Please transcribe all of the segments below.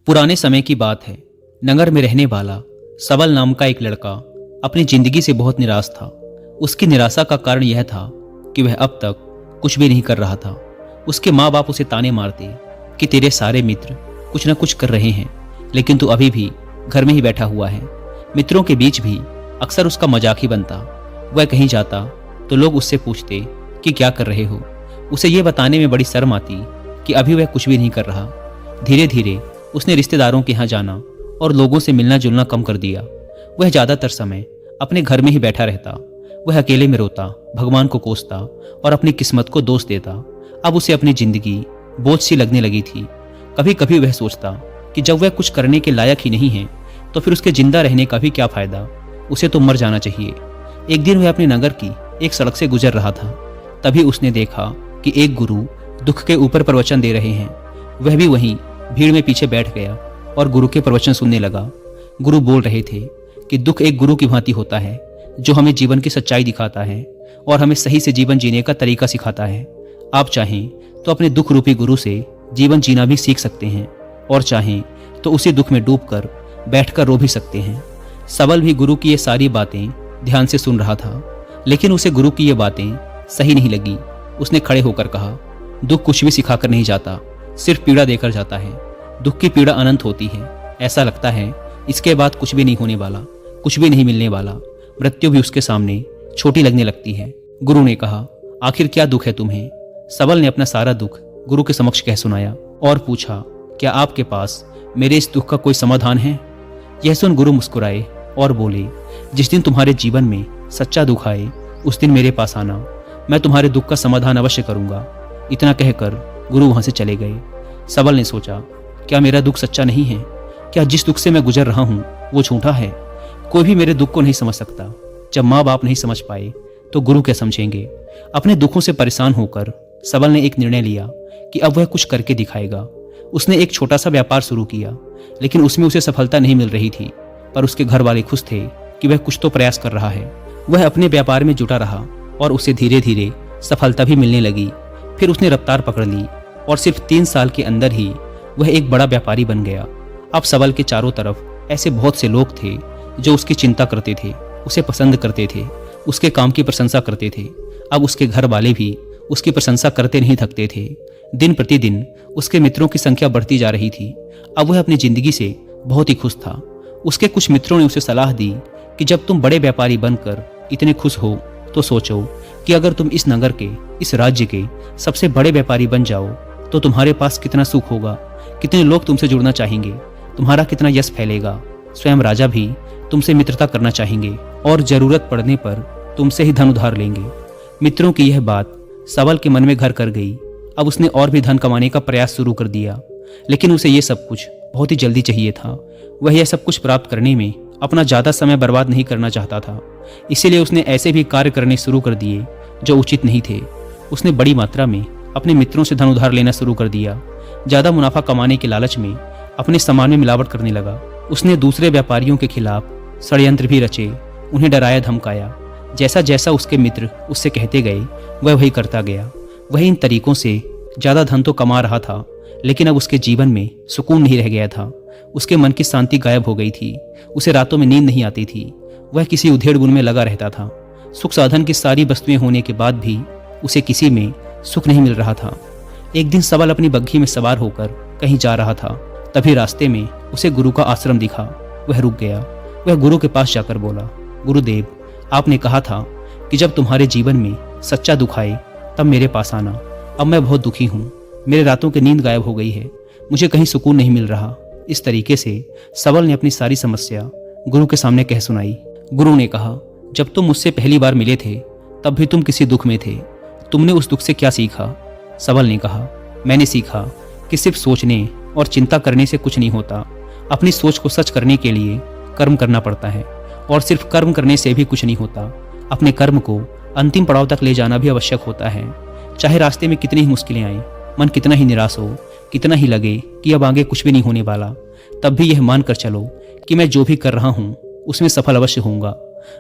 पुराने समय की बात है। नगर में रहने वाला सबल नाम का एक लड़का अपनी जिंदगी से बहुत निराश था। उसकी निराशा का कारण यह था कि वह अब तक कुछ भी नहीं कर रहा था। उसके माँ बाप उसे ताने मारते कि तेरे सारे मित्र कुछ न कुछ कर रहे हैं, लेकिन तू अभी भी घर में ही बैठा हुआ है। मित्रों के बीच भी अक्सर उसका मजाक ही बनता। वह कहीं जाता तो लोग उससे पूछते कि क्या कर रहे हो। उसे यह बताने में बड़ी शर्म आती कि अभी वह कुछ भी नहीं कर रहा। धीरे धीरे उसने रिश्तेदारों के यहाँ जाना और लोगों से मिलना जुलना कम कर दिया। वह ज़्यादातर समय अपने घर में ही बैठा रहता। वह अकेले में रोता, भगवान को कोसता और अपनी किस्मत को दोष देता। अब उसे अपनी जिंदगी बोझ सी लगने लगी थी। कभी कभी वह सोचता कि जब वह कुछ करने के लायक ही नहीं है तो फिर उसके जिंदा रहने का भी क्या फायदा, उसे तो मर जाना चाहिए। एक दिन वह अपने नगर की एक सड़क से गुजर रहा था। तभी उसने देखा कि एक गुरु दुख के ऊपर प्रवचन दे रहे हैं। वह भी वहीं भीड़ में पीछे बैठ गया और गुरु के प्रवचन सुनने लगा। गुरु बोल रहे थे कि दुख एक गुरु की भांति होता है जो हमें जीवन की सच्चाई दिखाता है और हमें सही से जीवन जीने का तरीका सिखाता है। आप चाहें तो अपने दुख रूपी गुरु से जीवन जीना भी सीख सकते हैं और चाहें तो उसी दुख में डूबकर बैठकर रो भी सकते हैं। सबल भी गुरु की ये सारी बातें ध्यान से सुन रहा था, लेकिन उसे गुरु की ये बातें सही नहीं लगी। उसने खड़े होकर कहा, दुख कुछ भी सिखाकर नहीं जाता, सिर्फ पीड़ा देकर जाता है। दुख की पीड़ा अनंत होती है। ऐसा लगता है इसके बाद कुछ भी नहीं होने वाला, कुछ भी नहीं मिलने वाला। मृत्यु भी उसके सामने छोटी लगने लगती है। गुरु ने कहा, आखिर क्या दुख है तुम्हें? सबल ने अपना सारा दुख गुरु के समक्ष कह सुनाया और पूछा, क्या आपके पास मेरे इस दुख का कोई समाधान है? यह सुन गुरु मुस्कुराए और बोले, जिस दिन तुम्हारे जीवन में सच्चा दुख आए उस दिन मेरे पास आना, मैं तुम्हारे दुख का समाधान अवश्य करूंगा। इतना कहकर गुरु वहां से चले गए। सबल ने सोचा, क्या मेरा दुख सच्चा नहीं है? क्या जिस दुख से मैं गुजर रहा हूं वो झूठा है? कोई भी मेरे दुख को नहीं समझ सकता। जब माँ बाप नहीं समझ पाए तो गुरु क्या समझेंगे? अपने दुखों से परेशान होकर सबल ने एक निर्णय लिया कि अब वह कुछ करके दिखाएगा। उसने एक छोटा सा व्यापार शुरू किया, लेकिन उसमें उसे सफलता नहीं मिल रही थी। पर उसके घर वाले खुश थे कि वह कुछ तो प्रयास कर रहा है। वह अपने व्यापार में जुटा रहा और उसे धीरे धीरे सफलता भी मिलने लगी। फिर उसने रफ्तार पकड़ ली और सिर्फ 3 साल के अंदर ही वह एक बड़ा व्यापारी बन गया। अब सबल के चारों तरफ ऐसे बहुत से लोग थे जो उसकी चिंता करते थे, उसे पसंद करते थे, उसके काम की प्रशंसा करते थे। अब उसके घर वाले भी उसकी प्रशंसा करते नहीं थकते थे। दिन प्रतिदिन उसके मित्रों की संख्या बढ़ती जा रही थी। अब वह अपनी जिंदगी से बहुत ही खुश था। उसके कुछ मित्रों ने उसे सलाह दी कि जब तुम बड़े व्यापारी बनकर इतने खुश हो तो सोचो कि अगर तुम इस नगर के, इस राज्य के सबसे बड़े व्यापारी बन जाओ तो तुम्हारे पास कितना सुख होगा, कितने लोग तुमसे जुड़ना चाहेंगे, तुम्हारा कितना यश फैलेगा। स्वयं राजा भी तुमसे मित्रता करना चाहेंगे और जरूरत पड़ने पर तुमसे ही धन उधार लेंगे। मित्रों की यह बात सबल के मन में घर कर गई। अब उसने और भी धन कमाने का प्रयास शुरू कर दिया, लेकिन उसे यह सब कुछ बहुत ही जल्दी चाहिए था। वह यह सब कुछ प्राप्त करने में अपना ज़्यादा समय बर्बाद नहीं करना चाहता था। इसीलिए उसने ऐसे भी कार्य करने शुरू कर दिए जो उचित नहीं थे। उसने बड़ी मात्रा में अपने मित्रों से धन उधार लेना शुरू कर दिया। ज़्यादा मुनाफा कमाने के लालच में अपने सामान में मिलावट करने लगा। उसने दूसरे व्यापारियों के खिलाफ षड्यंत्र भी रचे, उन्हें डराया धमकाया। जैसा जैसा उसके मित्र उससे कहते गए वह वही करता गया। वह इन तरीकों से ज़्यादा धन तो कमा रहा था, लेकिन अब उसके जीवन में सुकून नहीं रह गया था। उसके मन की शांति गायब हो गई थी। उसे रातों में नींद नहीं आती थी। वह किसी उधेड़-बुन में लगा रहता था। सुख साधन की सारी वस्तुएं होने के बाद भी उसे किसी में सुख नहीं मिल रहा था। एक दिन सबल अपनी बग्घी में सवार होकर कहीं जा रहा था। तभी रास्ते में उसे गुरु का आश्रम दिखा। वह रुक गया। वह गुरु के पास जाकर बोला, गुरुदेव, आपने कहा था कि जब तुम्हारे जीवन में सच्चा दुख आए तब मेरे पास आना। अब मैं बहुत दुखी हूँ। मेरे रातों की नींद गायब हो गई है। मुझे कहीं सुकून नहीं मिल रहा। इस तरीके से सबल ने अपनी सारी समस्या गुरु के सामने कह सुनाई। गुरु ने कहा, जब तुम मुझसे पहली बार मिले थे तब भी तुम किसी दुख में थे। तुमने उस दुख से क्या सीखा? सबल ने कहा, मैंने सीखा कि सिर्फ सोचने और चिंता करने से कुछ नहीं होता। अपनी सोच को सच करने के लिए कर्म करना पड़ता है, और सिर्फ कर्म करने से भी कुछ नहीं होता। अपने कर्म को अंतिम पड़ाव तक ले जाना भी आवश्यक होता है। चाहे रास्ते में कितनी ही मुश्किलें आए, मन कितना ही निराश हो, कितना ही लगे कि अब आगे कुछ भी नहीं होने वाला, तब भी यह मान कर चलो कि मैं जो भी कर रहा हूँ उसमें सफल अवश्य होऊंगा।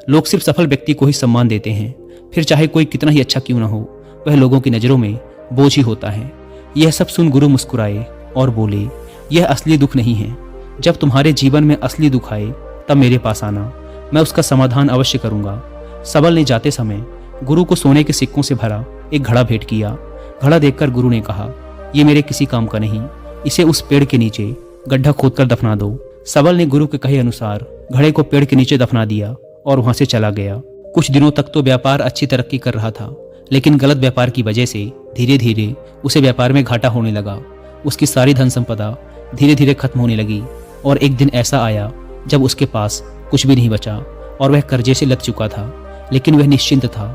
लोग सिर्फ सफल व्यक्ति को ही सम्मान देते हैं, फिर चाहे कोई कितना ही अच्छा क्यों ना हो, वह लोगों की नज़रों में बोझ ही होता है। यह सब सुन गुरु मुस्कुराए और बोले, यह असली दुख नहीं है। जब तुम्हारे जीवन में असली दुख आए तब मेरे पास आना, मैं उसका समाधान अवश्य करूंगा। सबल ने जाते समय गुरु को सोने के सिक्कों से भरा एक घड़ा भेंट किया। घड़ा देखकर गुरु ने कहा, यह मेरे किसी काम का नहीं, इसे उस पेड़ के नीचे गड्ढा खोदकर दफना दो। सबल ने गुरु के कहे अनुसार घड़े को पेड़ के नीचे दफना दिया और वहां से चला गया। कुछ दिनों तक तो व्यापार अच्छी तरक्की कर रहा था, लेकिन गलत व्यापार की वजह से धीरे धीरे उसे व्यापार में घाटा होने लगा। उसकी सारी धन संपदा धीरे धीरे खत्म होने लगी और एक दिन ऐसा आया जब उसके पास कुछ भी नहीं बचा और वह कर्जे से लद चुका था। लेकिन वह निश्चिंत था,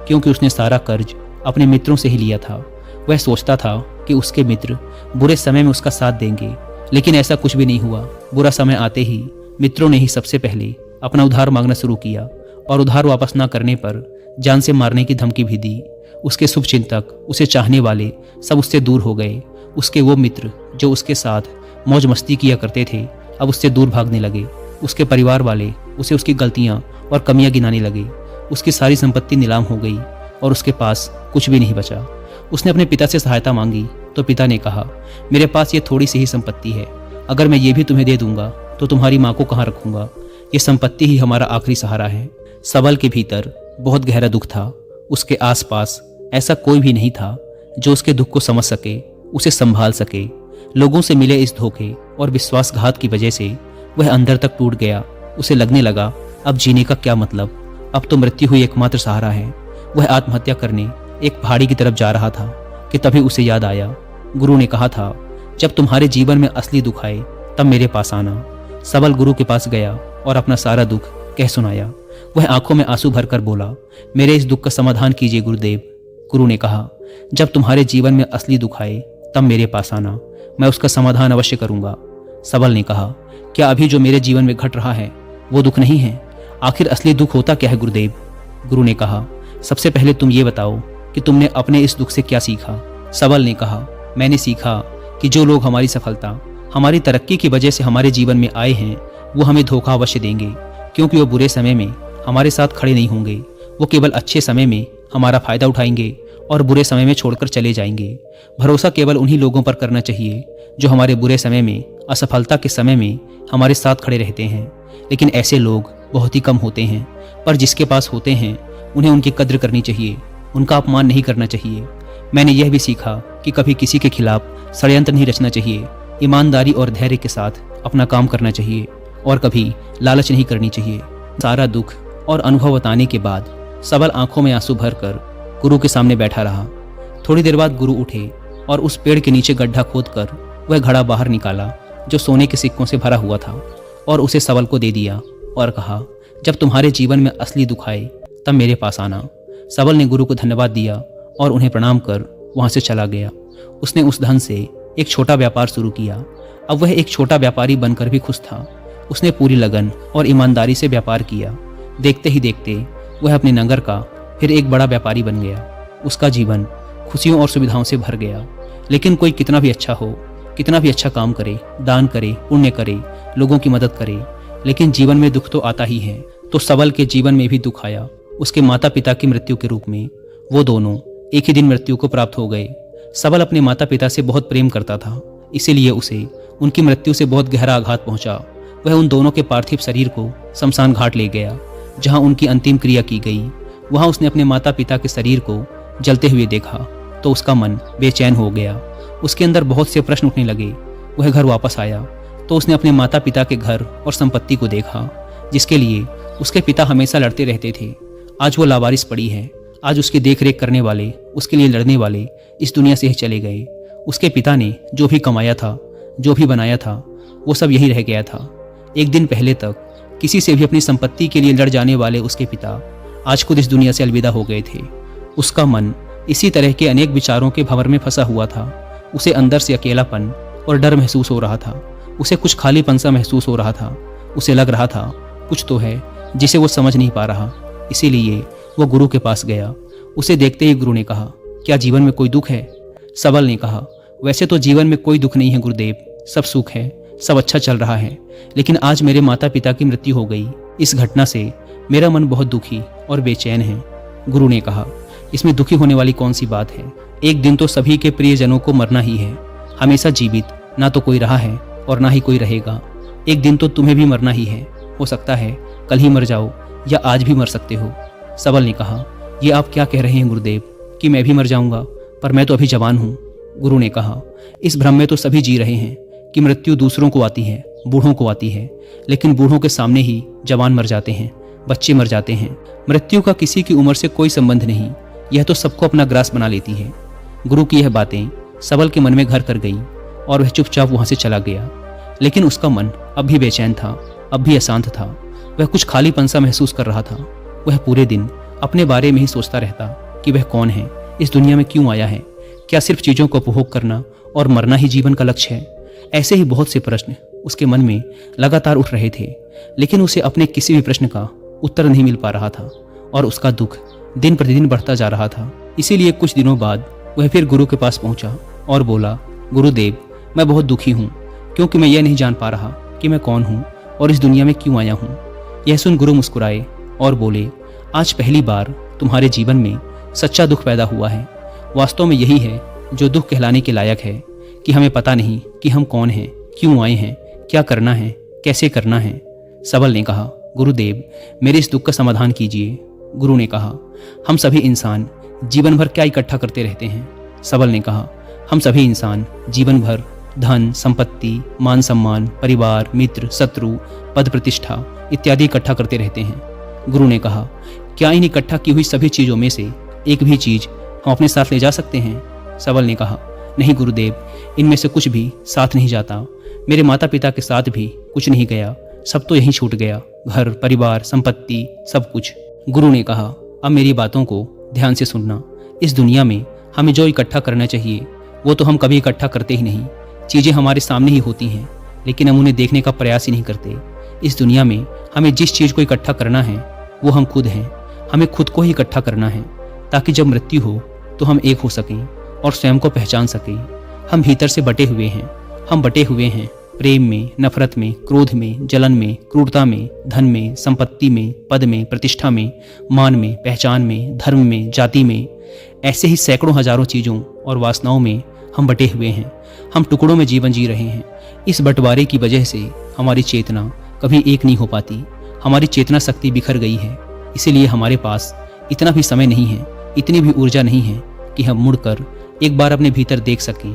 क्योंकि उसने सारा कर्ज अपने मित्रों से ही लिया था। वह सोचता था कि उसके मित्र बुरे समय में उसका साथ देंगे, लेकिन ऐसा कुछ भी नहीं हुआ। बुरा समय आते ही मित्रों ने ही सबसे पहले अपना उधार मांगना शुरू किया और उधार वापस ना करने पर जान से मारने की धमकी भी दी। उसके शुभचिंतक, उसे चाहने वाले सब उससे दूर हो गए। उसके वो मित्र जो उसके साथ मौज मस्ती किया करते थे अब उससे दूर भागने लगे। उसके परिवार वाले उसे उसकी गलतियां और कमियां गिनाने लगे। उसकी सारी संपत्ति नीलाम हो गई और उसके पास कुछ भी नहीं बचा। उसने अपने पिता से सहायता मांगी तो पिता ने कहा, मेरे पास ये थोड़ी सी ही संपत्ति है, अगर मैं ये भी तुम्हें दे दूंगा तो तुम्हारी माँ को कहाँ रखूंगा। ये संपत्ति ही हमारा आखिरी सहारा है। सबल के भीतर बहुत गहरा दुख था। उसके आसपास ऐसा कोई भी नहीं था जो उसके दुख को समझ सके, उसे संभाल सके। लोगों से मिले इस धोखे और विश्वासघात की वजह से वह अंदर तक टूट गया। उसे लगने लगा, अब जीने का क्या मतलब, अब तो मृत्यु ही एकमात्र सहारा है। वह आत्महत्या करने एक पहाड़ी की तरफ जा रहा था कि तभी उसे याद आया, गुरु ने कहा था, जब तुम्हारे जीवन में असली दुख आए तब मेरे पास आना। सबल गुरु के पास गया और अपना सारा दुख कह सुनाया। वह आंखों में आंसू भरकर बोला, मेरे इस दुख का समाधान कीजिए गुरुदेव। गुरु ने कहा, जब तुम्हारे जीवन में असली दुख आए तब मेरे पास आना, मैं उसका समाधान अवश्य करूंगा। सबल ने कहा, क्या अभी जो मेरे जीवन में घट रहा है वो दुख नहीं है? आखिर असली दुख होता क्या है गुरुदेव? गुरु ने कहा, सबसे पहले तुम ये बताओ कि तुमने अपने इस दुख से क्या सीखा। सबल ने कहा, मैंने सीखा कि जो लोग हमारी सफलता, हमारी तरक्की की वजह से हमारे जीवन में आए हैं वो हमें धोखा अवश्य देंगे, क्योंकि वो बुरे समय में हमारे साथ खड़े नहीं होंगे। वो केवल अच्छे समय में हमारा फायदा उठाएंगे और बुरे समय में छोड़कर चले जाएंगे। भरोसा केवल उन्हीं लोगों पर करना चाहिए जो हमारे बुरे समय में, असफलता के समय में हमारे साथ खड़े रहते हैं। लेकिन ऐसे लोग बहुत ही कम होते हैं, पर जिसके पास होते हैं उन्हें उनकी कद्र करनी चाहिए, उनका अपमान नहीं करना चाहिए। मैंने यह भी सीखा कि कभी किसी के खिलाफ षड्यंत्र नहीं रचना चाहिए, ईमानदारी और धैर्य के साथ अपना काम करना चाहिए और कभी लालच नहीं करनी चाहिए। सारा दुख और अनुभव बताने के बाद सबल आंखों में आंसू भरकर गुरु के सामने बैठा रहा। थोड़ी देर बाद गुरु उठे और उस पेड़ के नीचे गड्ढा खोदकर वह घड़ा बाहर निकाला जो सोने के सिक्कों से भरा हुआ था और उसे सबल को दे दिया और कहा, जब तुम्हारे जीवन में असली दुख आए तब मेरे पास आना। सबल ने गुरु को धन्यवाद दिया और उन्हें प्रणाम कर वहां से चला गया। उसने उस धन से एक छोटा व्यापार शुरू किया। अब वह एक छोटा व्यापारी बनकर भी खुश था। उसने पूरी लगन और ईमानदारी से व्यापार किया। देखते ही देखते वह अपने नगर का फिर एक बड़ा व्यापारी बन गया। उसका जीवन खुशियों और सुविधाओं से भर गया। लेकिन कोई कितना भी अच्छा हो, कितना भी अच्छा काम करे, दान करे, पुण्य करे, लोगों की मदद करे, लेकिन जीवन में दुख तो आता ही है। तो सबल के जीवन में भी दुख आया। उसके माता पिता की मृत्यु के रूप में वो दोनों एक ही दिन मृत्यु को प्राप्त हो गए। सबल अपने माता पिता से बहुत प्रेम करता था, इसीलिए उसे उनकी मृत्यु से बहुत गहरा आघात पहुंचा। वह उन दोनों के पार्थिव शरीर को शमशान घाट ले गया, जहां उनकी अंतिम क्रिया की गई। वहां उसने अपने माता पिता के शरीर को जलते हुए देखा तो उसका मन बेचैन हो गया। उसके अंदर बहुत से प्रश्न उठने लगे। वह घर वापस आया तो उसने अपने माता पिता के घर और संपत्ति को देखा, जिसके लिए उसके पिता हमेशा लड़ते रहते थे। आज वो लावारिस पड़ी है। आज उसकी देखरेख करने वाले, उसके लिए लड़ने वाले इस दुनिया से ही चले गए। उसके पिता ने जो भी कमाया था, जो भी बनाया था, वो सब यही रह गया था। एक दिन पहले तक किसी से भी अपनी संपत्ति के लिए लड़ जाने वाले उसके पिता आज खुद इस दुनिया से अलविदा हो गए थे। उसका मन इसी तरह के अनेक विचारों के भंवर में फंसा हुआ था। उसे अंदर से अकेलापन और डर महसूस हो रहा था। उसे कुछ खालीपन सा महसूस हो रहा था। उसे लग रहा था कुछ तो है जिसे वो समझ नहीं पा रहा। इसीलिए वो गुरु के पास गया। उसे देखते ही गुरु ने कहा, क्या जीवन में कोई दुख है? सबल ने कहा, वैसे तो जीवन में कोई दुख नहीं है गुरुदेव, सब सुख है, सब अच्छा चल रहा है। लेकिन आज मेरे माता पिता की मृत्यु हो गई। इस घटना से मेरा मन बहुत दुखी और बेचैन है। गुरु ने कहा, इसमें दुखी होने वाली कौन सी बात है? एक दिन तो सभी के प्रियजनों को मरना ही है। हमेशा जीवित ना तो कोई रहा है और ना ही कोई रहेगा। एक दिन तो तुम्हें भी मरना ही है। हो सकता है कल ही मर जाओ या आज भी मर सकते हो। सबल ने कहा, ये आप क्या कह रहे हैं गुरुदेव कि मैं भी मर जाऊंगा? पर मैं तो अभी जवान हूँ। गुरु ने कहा, इस भ्रम में तो सभी जी रहे हैं कि मृत्यु दूसरों को आती है, बूढ़ों को आती है, लेकिन बूढ़ों के सामने ही जवान मर जाते हैं, बच्चे मर जाते हैं। मृत्यु का किसी की उम्र से कोई संबंध नहीं, यह तो सबको अपना ग्रास बना लेती है। गुरु की यह बातें सबल के मन में घर कर गईं और वह चुपचाप वहां से चला गया। लेकिन उसका मन अब भी बेचैन था, अब भी अशांत था। वह कुछ खालीपन सा महसूस कर रहा था। वह पूरे दिन अपने बारे में ही सोचता रहता कि वह कौन है, इस दुनिया में क्यों आया है, क्या सिर्फ चीज़ों को उपभोग करना और मरना ही जीवन का लक्ष्य है? ऐसे ही बहुत से प्रश्न उसके मन में लगातार उठ रहे थे, लेकिन उसे अपने किसी भी प्रश्न का उत्तर नहीं मिल पा रहा था और उसका दुख दिन प्रतिदिन बढ़ता जा रहा था। इसीलिए कुछ दिनों बाद वह फिर गुरु के पास पहुंचा और बोला, गुरुदेव, मैं बहुत दुखी हूँ क्योंकि मैं यह नहीं जान पा रहा कि मैं कौन हूँ और इस दुनिया में क्यों आया हूँ। यह सुन गुरु मुस्कुराए और बोले, आज पहली बार तुम्हारे जीवन में सच्चा दुख पैदा हुआ है। वास्तव में यही है जो दुख कहलाने के लायक है कि हमें पता नहीं कि हम कौन हैं, क्यों आए हैं, क्या करना है, कैसे करना है। सबल ने कहा, गुरुदेव, मेरे इस दुख का समाधान कीजिए। गुरु ने कहा, हम सभी इंसान जीवन भर क्या इकट्ठा करते रहते हैं? सबल ने कहा, हम सभी इंसान जीवन भर धन, संपत्ति, मान सम्मान, परिवार, मित्र, शत्रु, पद प्रतिष्ठा इत्यादि इकट्ठा करते रहते हैं। गुरु ने कहा, क्या इन इकट्ठा की हुई सभी चीज़ों में से एक भी चीज़ हम अपने साथ ले जा सकते हैं? सबल ने कहा, नहीं गुरुदेव, इनमें से कुछ भी साथ नहीं जाता। मेरे माता पिता के साथ भी कुछ नहीं गया, सब तो यहीं छूट गया, घर, परिवार, संपत्ति, सब कुछ। गुरु ने कहा, अब मेरी बातों को ध्यान से सुनना। इस दुनिया में हमें जो इकट्ठा करना चाहिए वो तो हम कभी इकट्ठा करते ही नहीं। चीज़ें हमारे सामने ही होती हैं, लेकिन हम उन्हें देखने का प्रयास ही नहीं करते। इस दुनिया में हमें जिस चीज़ को इकट्ठा करना है वो हम खुद हैं। हमें खुद को ही इकट्ठा करना है ताकि जब मृत्यु हो तो हम एक हो सकें और स्वयं को पहचान सकें। हम भीतर से बटे हुए हैं। हम बटे हुए हैं प्रेम में, नफरत में, क्रोध में, जलन में, क्रूरता में, धन में, संपत्ति में, पद में, प्रतिष्ठा में, मान में, पहचान में, धर्म में, जाति में। ऐसे ही सैकड़ों हजारों चीज़ों और वासनाओं में हम बटे हुए हैं। हम टुकड़ों में जीवन जी रहे हैं। इस बंटवारे की वजह से हमारी चेतना कभी एक नहीं हो पाती। हमारी चेतना शक्ति बिखर गई है। इसीलिए हमारे पास इतना भी समय नहीं है, इतनी भी ऊर्जा नहीं है कि हम मुड़कर एक बार अपने भीतर देख सकें।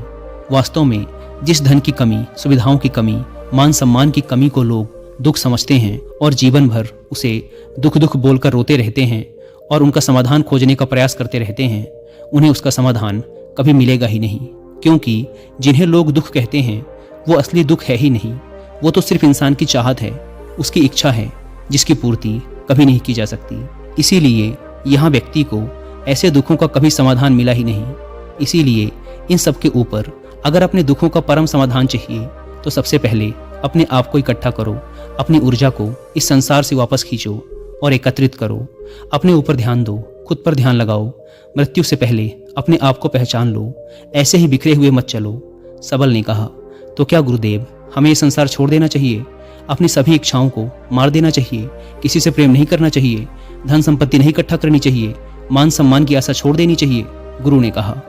वास्तव में जिस धन की कमी, सुविधाओं की कमी, मान सम्मान की कमी को लोग दुख समझते हैं और जीवन भर उसे दुख दुख बोलकर रोते रहते हैं और उनका समाधान खोजने का प्रयास करते रहते हैं, उन्हें उसका समाधान कभी मिलेगा ही नहीं। क्योंकि जिन्हें लोग दुख कहते हैं वो असली दुख है ही नहीं। वो तो सिर्फ इंसान की चाहत है, उसकी इच्छा है, जिसकी पूर्ति कभी नहीं की जा सकती। इसीलिए यहाँ व्यक्ति को ऐसे दुखों का कभी समाधान मिला ही नहीं। इसीलिए इन सब के ऊपर अगर अपने दुखों का परम समाधान चाहिए तो सबसे पहले अपने आप को इकट्ठा करो, अपनी ऊर्जा को इस संसार से वापस खींचो और एकत्रित करो। अपने ऊपर ध्यान दो, खुद पर ध्यान लगाओ। मृत्यु से पहले अपने आप को पहचान लो। ऐसे ही बिखरे हुए मत चलो। सबल ने कहा, तो क्या गुरुदेव, हमें ये संसार छोड़ देना चाहिए? अपनी सभी इच्छाओं को मार देना चाहिए? किसी से प्रेम नहीं करना चाहिए? धन संपत्ति नहीं इकट्ठा करनी चाहिए? मान सम्मान की आशा छोड़ देनी चाहिए? गुरु ने कहा,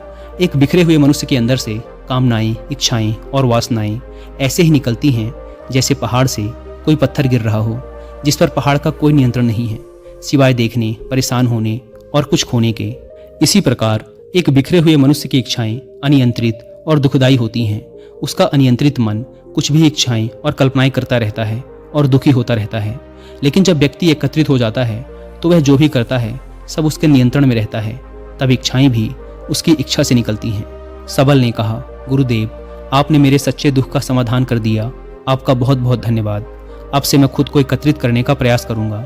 एक बिखरे हुए मनुष्य के अंदर से कामनाएं, इच्छाएं और वासनाएं ऐसे ही निकलती हैं जैसे पहाड़ से कोई पत्थर गिर रहा हो, जिस पर पहाड़ का कोई नियंत्रण नहीं है सिवाय देखने, परेशान होने और कुछ खोने के। इसी प्रकार एक बिखरे हुए मनुष्य की इच्छाएं अनियंत्रित और दुखदायी होती हैं। उसका अनियंत्रित मन कुछ भी इच्छाएं और कल्पनाएं करता रहता है और दुखी होता रहता है। लेकिन जब व्यक्ति एकत्रित हो जाता है तो वह जो भी करता है सब उसके नियंत्रण में रहता है। तब इच्छाएं भी उसकी इच्छा से निकलती हैं। सबल ने कहा, गुरुदेव, आपने मेरे सच्चे दुख का समाधान कर दिया। आपका बहुत बहुत धन्यवाद। अब से मैं खुद को एकत्रित करने का प्रयास करूंगा।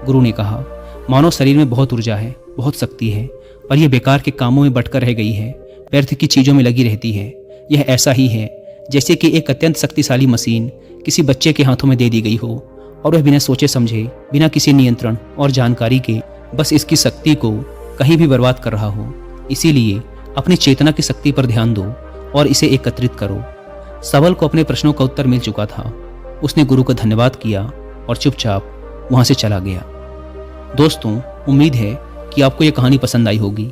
गुरु ने कहा, मानव शरीर में बहुत ऊर्जा है, बहुत शक्ति है, पर यह बेकार के कामों में बटकर रह गई है, व्यर्थ की चीज़ों में लगी रहती है। यह ऐसा ही है जैसे कि एक अत्यंत शक्तिशाली मशीन किसी बच्चे के हाथों में दे दी गई हो और वह बिना सोचे समझे, बिना किसी नियंत्रण और जानकारी के बस इसकी शक्ति को कहीं भी बर्बाद कर रहा हो। इसीलिए अपनी चेतना की शक्ति पर ध्यान दो और इसे एकत्रित करो। सबल को अपने प्रश्नों का उत्तर मिल चुका था। उसने गुरु का धन्यवाद किया और चुपचाप वहां से चला गया। दोस्तों, उम्मीद है कि आपको यह कहानी पसंद आई होगी।